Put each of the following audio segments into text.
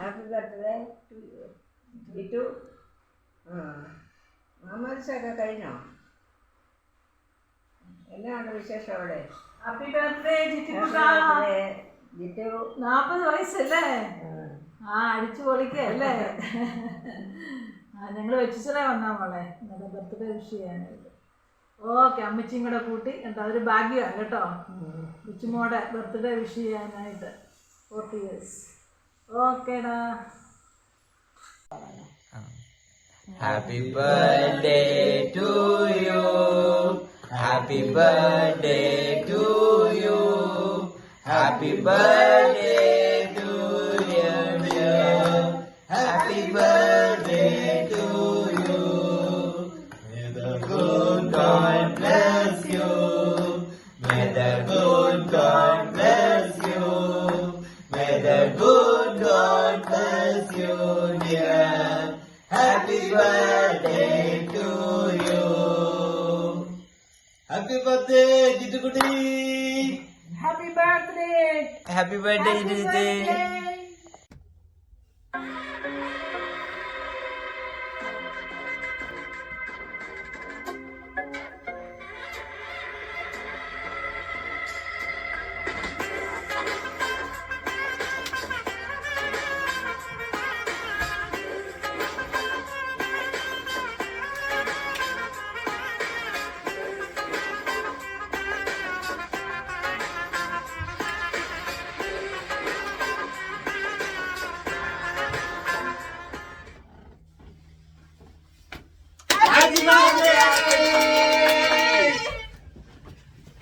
Happy birthday to you. Jitu. മാമോദിസയൊക്കെ കഴിഞ്ഞോ? എന്നാണ് വിശേഷം അവിടെ? Happy birthday Jittu. 40 വയസ്സല്ലേ? അടിച്ചു പൊളിക്കല്ലേ? ഞങ്ങൾ വെച്ചിച്ചേ വന്നാ മോളെ നിങ്ങളുടെ ബർത്ത്ഡേ വിഷ് ചെയ്യാനായിട്ട്. ഓക്കെ, അമ്മച്ചിയും കൂടെ കൂട്ടി കേട്ടോ. അതൊരു ഭാഗ്യമാണ് കേട്ടോ, കൊച്ചുമോടെ ബർത്ത്ഡേ വിഷ് ചെയ്യാനായിട്ട്. 40 years. ഓക്കേടാ. Happy birthday to you. Happy birthday to you. Happy birthday to you. Happy birthday to you. May the good God bless you. May the good God bless you. May the good God bless you, dear. Happy birthday to you. Happy birthday, Jitu Kutti. Happy birthday. Happy birthday, Jitu.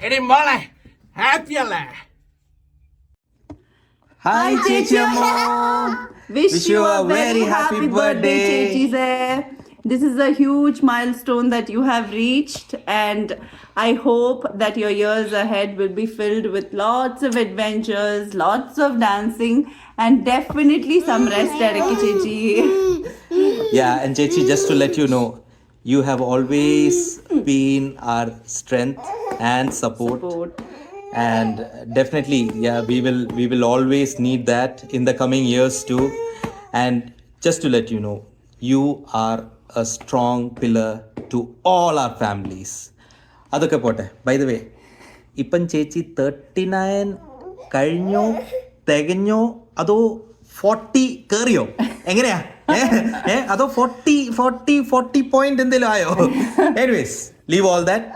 എടി മോളെ happy അല്ലേ? Hi, Chechamo. Wish you a very happy birthday, Chechize. This is a huge milestone that you have reached, and I hope that your years ahead will be filled with lots of adventures, lots of dancing, and definitely some rest, Eriki Chechi. Yeah, and Chechi, just to let you know, you have always been our strength and support. And definitely, yeah, we will always need that in the coming years too. And just to let you know, you are a strong pillar to all our families. അതൊക്കെ പോട്ടെ. By the way, ഇപ്പം ചേച്ചി 39 കഴിഞ്ഞോ, തികഞ്ഞോ, അതോ 40 കയറിയോ? എങ്ങനെയാ? അതോ 40 point എന്തെങ്കിലും ആയോ? Anyways, leave all that.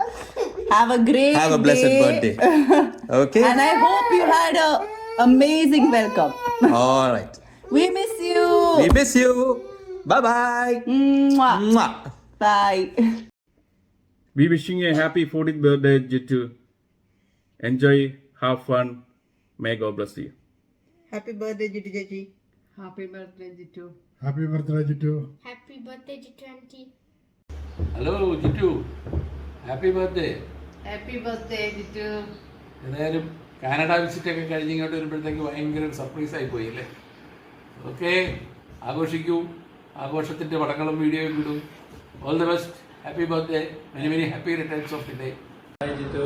Have a great Have a blessed day. birthday. Okay? And I hope you had a amazing welcome. All right. We miss you. We miss you. Bye-bye. Mwah. Mwah. Bye. We wishing you a happy 40th birthday, Jitu. Enjoy, have fun. May God bless you. Happy birthday Jitu ചേച്ചി. Happy birthday Jitu. Happy birthday, Jitu. Happy birthday, Jitu auntie. Hello Jitu, happy birthday. Happy birthday Jitu. ഏതായാലും Canada വിസിറ്റൊക്കെ കഴിഞ്ഞ് ഇങ്ങോട്ട് വരുമ്പോഴത്തേക്ക് ഭയങ്കര ഒരു surprise ആയി പോയി അല്ലേ? ഓക്കെ, ആഘോഷിക്കൂ. ആഘോഷത്തിൻ്റെ പടങ്ങളും വീഡിയോയും വിടും. All the best. Happy birthday. Many many happy returns of the day. Hi Jittu,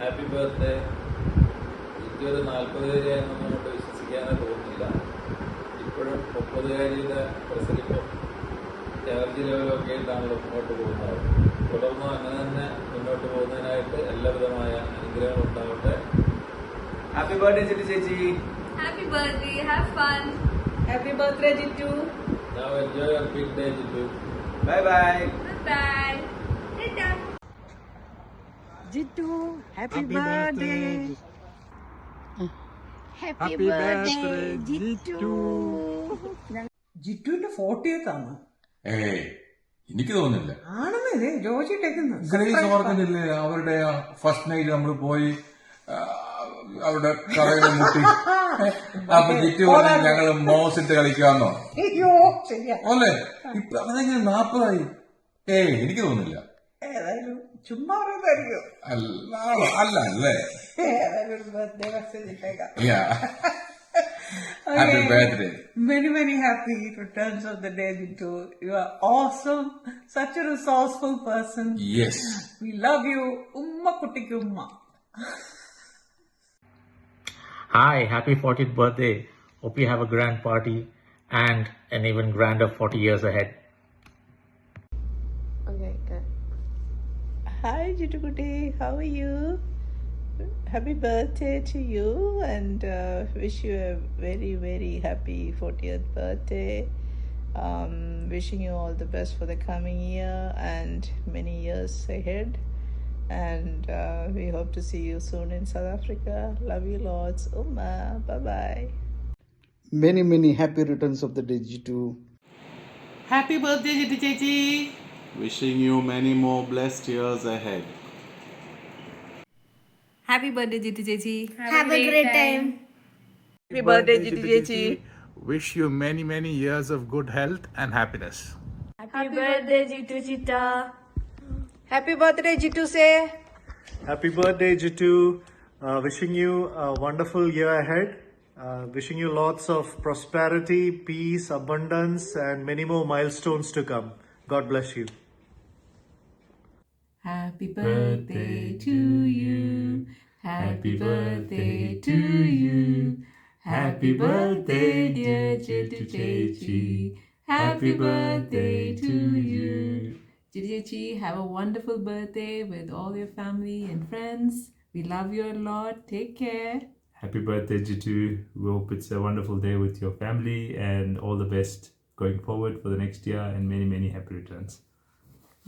happy birthday. Jittu ഒരു 40-കാരിയാണെന്ന് കൊണ്ട് വിശ്വസിക്കാനേ തോന്നുന്നില്ല. ഇപ്പോഴും 30-കാരിയുടെ പ്രസരിപ്പും ചാർജ് ലെവലൊക്കെ ആയിട്ടാണല്ലോ മുന്നോട്ട് പോകുന്നത്. തുടർന്ന് അങ്ങനെ തന്നെ മുന്നോട്ട് പോകുന്നതിനായിട്ട് എല്ലാവിധമായ അനുഗ്രഹങ്ങൾ ഉണ്ടാവട്ടെ. Happy birthday, Jitu ചേച്ചി. Happy birthday. Have fun. Happy birthday Jittu. Now enjoy your big day, Jitu. Bye-bye. Bye. Tata. Jittu happy birthday. Happy birthday, Jitu. ജിറ്റുവിന്റെ 40th ആണ്. എനിക്ക് തോന്നുന്നില്ല. ആണെന്നല്ലേ ജോജിട്ടേക്കുന്നു. ഗ്രേസ് ഓർക്കുന്നില്ലേ അവരുടെ ഫസ്റ്റ് നൈറ്റ് നമ്മൾ പോയി അവിടെ കടയിൽ മുട്ടി. അപ്പൊ ജിറ്റു പറഞ്ഞു ഞങ്ങള് മോസിട്ട് കളിക്കാന്നോ? അയ്യോ ശരിയാ. അല്ലേ? ഇപ്പൊ അതെങ്ങനെ 40 എനിക്ക് തോന്നുന്നില്ല. ഏതായാലും ചുമ്മാ പറയുന്നതായിരിക്കും. അല്ല അല്ലേ? ഏതായാലും ഒരു ബർത്ത്ഡേ മെസ്സേജ് ഇട്ടേക്കാം. Happy birthday. Many happy returns of the day, Jitu. You are awesome. Such a resourceful person. Yes. We love you. Umma kuttikku umma. Hi, happy 40th birthday. Hope you have a grand party and an even grander 40 years ahead. Okay, good. Hi, Jitukuti. How are you? Happy birthday to you, and wish you a very, very happy 40th birthday. Wishing you all the best for the coming year and many years ahead. And we hope to see you soon in South Africa. Love you lots. Uma. Bye-bye. Many, many happy returns of the day, Jitu. Happy birthday, Jitu Chechi. Wishing you many more blessed years ahead. Happy birthday, Jitu Chechi. Have a great time. Happy birthday, Jitu Chechi. Wish you many, many years of good health and happiness. Happy birthday, Jitu Chita. Happy birthday, Jitu say. Happy birthday, Jitu. Wishing you a wonderful year ahead. Wishing you lots of prosperity, peace, abundance, and many more milestones to come. God bless you. Happy birthday to you. Happy birthday to you. Happy birthday, dear Jitu Chechi. Happy birthday to you. Jitu Chechi, have a wonderful birthday with all your family and friends. We love you a lot. Take care. Happy birthday, Jitu. We hope it's a wonderful day with your family and all the best going forward for the next year and many, many happy returns.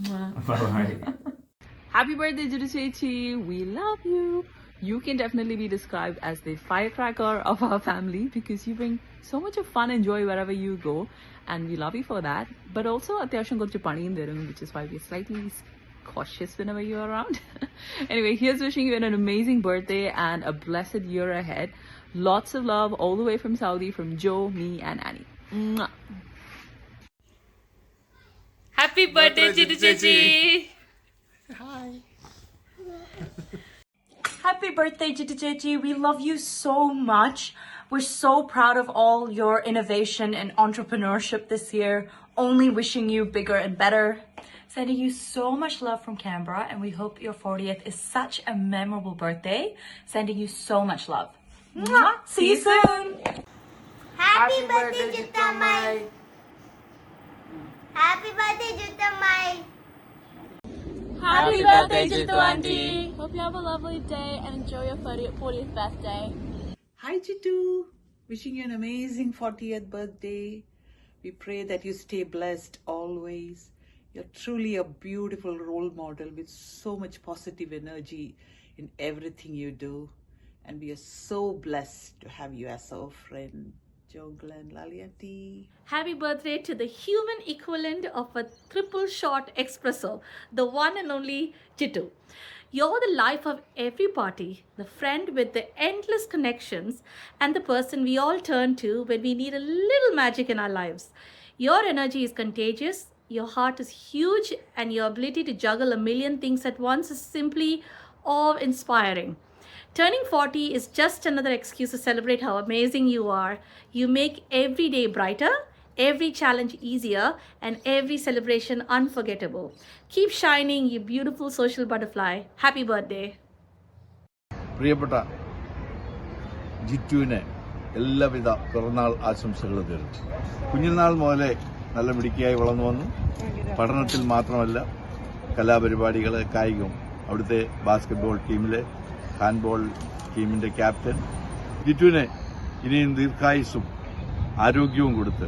Bye-bye. Happy birthday, Jitu Chechi. We love you. You can definitely be described as the firecracker of our family because you bring so much of fun and joy wherever you go, and we love you for that. But also, atyasham korchu paniyum tharum, which is why we're slightly cautious whenever you're around. Anyway, here's wishing you an amazing birthday and a blessed year ahead. Lots of love all the way from Saudi, from Joe, me, and Annie. Mwah. Happy birthday, Jitu Chechi. Happy birthday, Jitu Chechi. We love you so much. We're so proud of all your innovation and entrepreneurship this year. Only wishing you bigger and better. Sending you so much love from Canberra, and we hope your 40th is such a memorable birthday. Sending you so much love. Mwah! See you soon. Happy birthday, Juttamai. Happy birthday, Juttamai. Happy birthday, Jitu Auntie. Hope you have a lovely day and enjoy your 40th birthday. Hi, Jitu. Wishing you an amazing 40th birthday. We pray that you stay blessed always. You're truly a beautiful role model with so much positive energy in everything you do. And we are so blessed to have you as our friend, Jongle and Laliati. Happy birthday to the human equivalent of a triple shot espresso, the one and only Jitu. You're the life of every party, the friend with the endless connections, and the person we all turn to when we need a little magic in our lives. Your energy is contagious, your heart is huge, and your ability to juggle a million things at once is simply awe-inspiring. Turning 40 is just another excuse to celebrate how amazing you are. You make every day brighter, every challenge easier, and every celebration unforgettable. Keep shining, you beautiful social butterfly. Happy birthday. പ്രിയപ്പെട്ട ജിറ്റുവിന് എല്ലാവിധ പിറന്നാൾ ആശംസകളും നേരുന്നു. കുഞ്ഞുനാൾ മുതലേ നല്ല മിടുക്കിയായി വളർന്നു വന്നു. പഠനത്തിൽ മാത്രമല്ല കലാപരിപാടികൾ, കായികം, അവിടുത്തെ ബാസ്കറ്റ്ബോൾ ടീമിലെ ഹാൻഡ്ബോൾ ടീമിന്റെ ക്യാപ്റ്റൻ. ജിറ്റുവിനെ ഇനിയും ദീർഘായുസ്സും ആരോഗ്യവും കൊടുത്ത്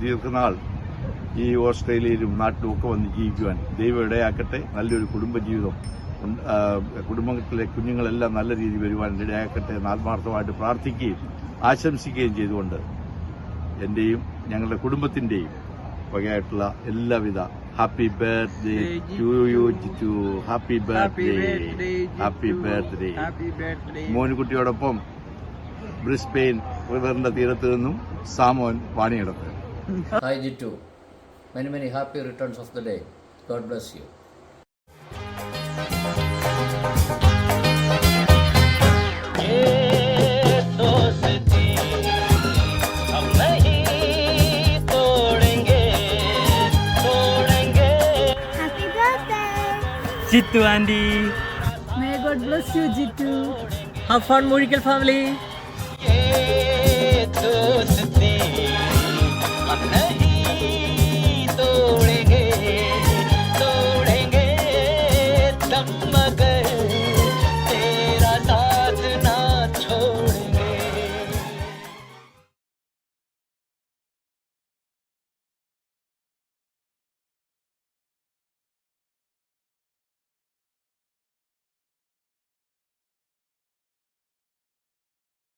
ദീർഘനാൾ ഈ ഓസ്ട്രേലിയയിലും നാട്ടിലും ഒക്കെ വന്ന് ജീവിക്കുവാൻ ദൈവം ഇടയാക്കട്ടെ. നല്ലൊരു കുടുംബജീവിതം, കുടുംബത്തിലെ കുഞ്ഞുങ്ങളെല്ലാം നല്ല രീതിയിൽ വരുവാൻ ഇടയാക്കട്ടെ എന്ന് ആത്മാർത്ഥമായിട്ട് പ്രാർത്ഥിക്കുകയും ആശംസിക്കുകയും ചെയ്തുകൊണ്ട് എന്റെയും ഞങ്ങളുടെ കുടുംബത്തിന്റെയും വകയായിട്ടുള്ള എല്ലാവിധ happy birthday to you Jitu. Happy birthday, happy birthday. മോനുകുട്ടിയോടൊപ്പം ബ്രിസ്ബെയിൻ റിവറിന്റെ തീരത്ത് നിന്നും സാമോൻ വാണിയിടത്ത്. Hi Jitu, many happy returns of the day. God bless you. Happy birthday. Jitu Andy. May God bless you, Jitu. Have fun, Murical family. Monday.